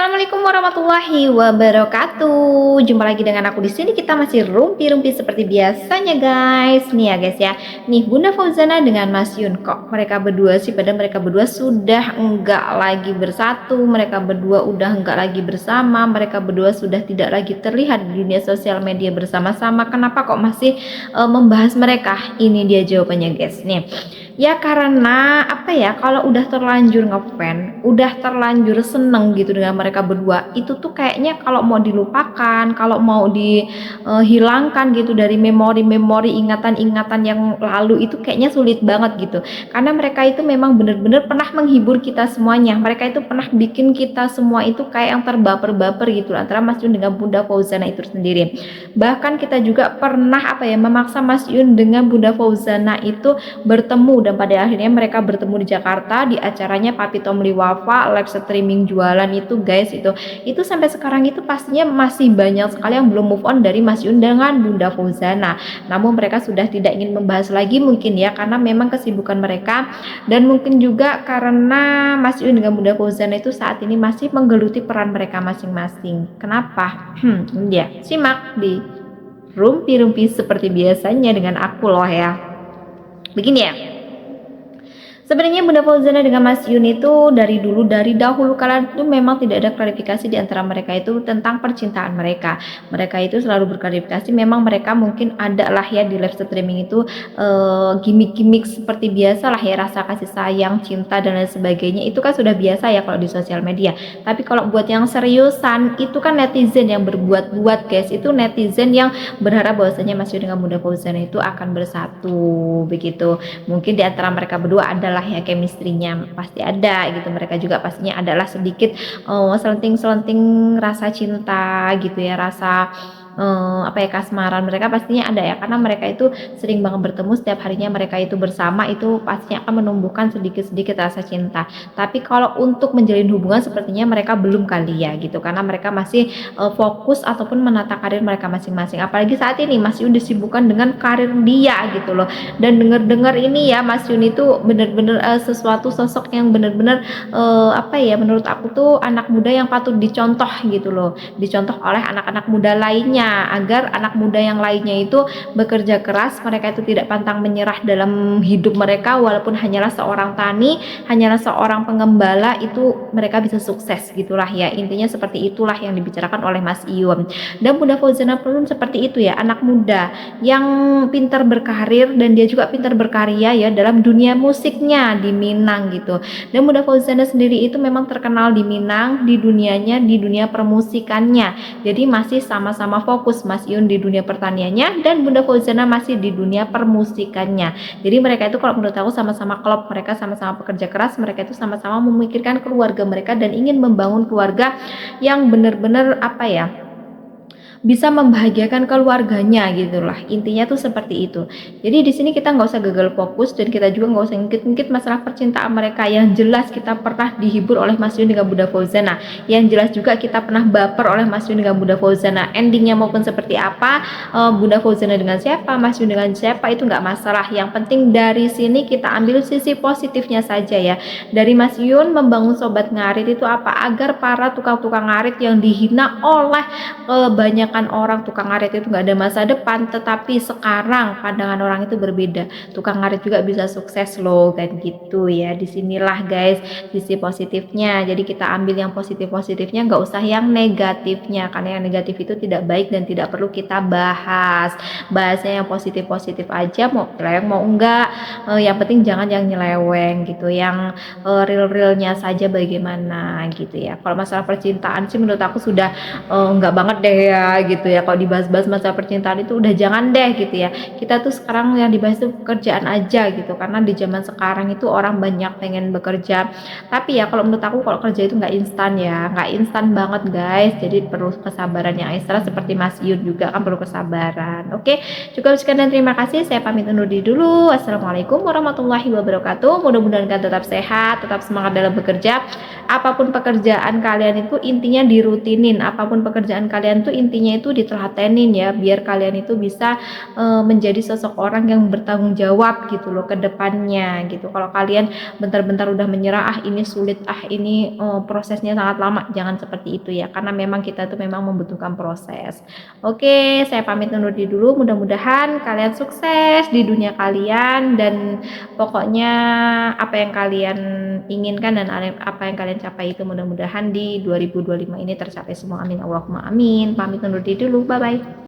Assalamualaikum warahmatullahi wabarakatuh. Jumpa lagi dengan aku di sini. Kita masih rumpi-rumpi seperti biasanya, guys. Nih ya, guys ya. Nih Bunda Fauzana dengan Mas Yun, kok mereka berdua sih, padahal mereka berdua sudah enggak lagi bersatu. Mereka berdua udah enggak lagi bersama. Mereka berdua sudah tidak lagi terlihat di dunia sosial media bersama-sama. Kenapa kok masih membahas mereka? Ini dia jawabannya, guys. Nih. Ya karena apa ya, kalau udah terlanjur ngefans, udah terlanjur seneng gitu dengan mereka berdua, itu tuh kayaknya kalau mau dilupakan, kalau mau dihilangkan gitu dari memori-memori, ingatan-ingatan yang lalu itu kayaknya sulit banget gitu. Karena mereka itu memang bener-bener pernah menghibur kita semuanya. Mereka itu pernah bikin kita semua itu kayak yang terbaper-baper gitu antara Mas Yun dengan Bunda Fauzana itu sendiri. Bahkan kita juga pernah apa ya, memaksa Mas Yun dengan Bunda Fauzana itu bertemu, dan pada akhirnya mereka bertemu di Jakarta di acaranya Papi Tom Liwafa live streaming jualan itu, guys. Itu sampai sekarang itu pastinya masih banyak sekali yang belum move on dari Mas Yun dengan Bunda Fauzana. Namun mereka sudah tidak ingin membahas lagi mungkin ya, karena memang kesibukan mereka, dan mungkin juga karena Mas Yun dengan Bunda Fauzana itu saat ini masih menggeluti peran mereka masing-masing. Kenapa? Ya, simak di rumpi-rumpi seperti biasanya dengan aku loh ya. Begini ya, sebenarnya Bunda Fauzana dengan Mas Yun itu dari dahulu kala itu memang tidak ada klarifikasi di antara mereka itu tentang percintaan mereka. Mereka itu selalu berklarifikasi, memang mereka mungkin ada lah ya di live streaming itu gimmick-gimmick seperti biasa lah ya, rasa kasih sayang, cinta dan lain sebagainya. Itu kan sudah biasa ya kalau di sosial media. Tapi kalau buat yang seriusan itu kan netizen yang berbuat-buat, guys. Itu netizen yang berharap bahwasanya Mas Yun dengan Bunda Fauzana itu akan bersatu begitu. Mungkin di antara mereka berdua adalah ya chemistry-nya pasti ada gitu. Mereka juga pastinya adalah sedikit selenting-selenting rasa cinta gitu ya, rasa apa ya, kasmaran mereka pastinya ada ya, karena mereka itu sering banget bertemu, setiap harinya mereka itu bersama, itu pastinya akan menumbuhkan sedikit-sedikit rasa cinta. Tapi kalau untuk menjalin hubungan sepertinya mereka belum kali ya gitu, karena mereka masih fokus ataupun menata karir mereka masing-masing. Apalagi saat ini Mas Yun disibukkan dengan karir dia gitu loh. Dan dengar-dengar ini ya, Mas Yun itu bener-bener sesuatu sosok yang bener-bener apa ya, menurut aku tuh anak muda yang patut dicontoh gitu loh, dicontoh oleh anak-anak muda lainnya, agar anak muda yang lainnya itu bekerja keras, mereka itu tidak pantang menyerah dalam hidup mereka, walaupun hanyalah seorang tani, hanyalah seorang pengembala, itu mereka bisa sukses gitulah ya. Intinya seperti itulah yang dibicarakan oleh Mas Yun. Dan Bunda Fauzana pun seperti itu ya, anak muda yang pintar berkarir, dan dia juga pintar berkarya ya dalam dunia musiknya di Minang gitu. Dan Bunda Fauzana sendiri itu memang terkenal di Minang, di dunianya, di dunia permusikannya. Jadi masih sama-sama fokus, Mas Yun di dunia pertaniannya dan Bunda Fauzana masih di dunia permusikannya. Jadi mereka itu kalau menurut aku sama-sama klop, mereka sama-sama pekerja keras, mereka itu sama-sama memikirkan keluarga mereka dan ingin membangun keluarga yang benar-benar apa ya, bisa membahagiakan keluarganya gitulah. Intinya tuh seperti itu. Jadi di sini kita nggak usah gagal fokus, dan kita juga nggak usah ngikut-ngikut masalah percintaan mereka. Yang jelas kita pernah dihibur oleh Mas Yun dengan Bunda Fauzana. Yang jelas juga kita pernah baper oleh Mas Yun dengan Bunda Fauzana. Endingnya maupun seperti apa, Bunda Fauzana dengan siapa, Mas Yun dengan siapa, itu nggak masalah. Yang penting dari sini kita ambil sisi positifnya saja ya. Dari Mas Yun membangun Sobat Ngarit itu apa? Agar para tukang-tukang ngarit yang dihina oleh banyak orang, tukang ngarit itu nggak ada masa depan, tetapi sekarang pandangan orang itu berbeda, tukang ngarit juga bisa sukses loh kan gitu ya. Disinilah guys sisi positifnya. Jadi kita ambil yang positifnya, nggak usah yang negatifnya, karena yang negatif itu tidak baik dan tidak perlu kita bahasnya yang positif aja, mau nyeleweng mau enggak, yang penting jangan yang nyeleweng gitu, yang realnya saja bagaimana gitu ya. Kalau masalah percintaan sih menurut aku sudah enggak banget deh ya gitu ya. Kalau dibahas-bahas masalah percintaan itu udah jangan deh gitu ya. Kita tuh sekarang yang dibahas itu pekerjaan aja gitu, karena di zaman sekarang itu orang banyak pengen bekerja. Tapi ya kalau menurut aku, kalau kerja itu nggak instan ya, nggak instan banget guys. Jadi perlu kesabaran yang ekstra, seperti Mas Yun juga kan perlu kesabaran. Oke, cukup sekian dan terima kasih. Saya pamit undur diri dulu. Assalamualaikum warahmatullahi wabarakatuh. Mudah-mudahan kalian tetap sehat, tetap semangat dalam bekerja. Apapun pekerjaan kalian itu intinya dirutinin, apapun pekerjaan kalian tuh intinya hidupnya itu ditelatenin ya, biar kalian itu bisa menjadi sosok orang yang bertanggung jawab gitu loh ke depannya gitu. Kalau kalian bentar-bentar udah menyerah, ah ini sulit, ah ini prosesnya sangat lama, jangan seperti itu ya, karena memang kita tuh memang membutuhkan proses. Oke, saya pamit undur diri dulu, mudah-mudahan kalian sukses di dunia kalian dan pokoknya apa yang kalian inginkan dan apa yang kalian capai itu mudah-mudahan di 2025 ini tercapai semua, amin Allahumma amin. Pamit undur diri dulu, bye bye.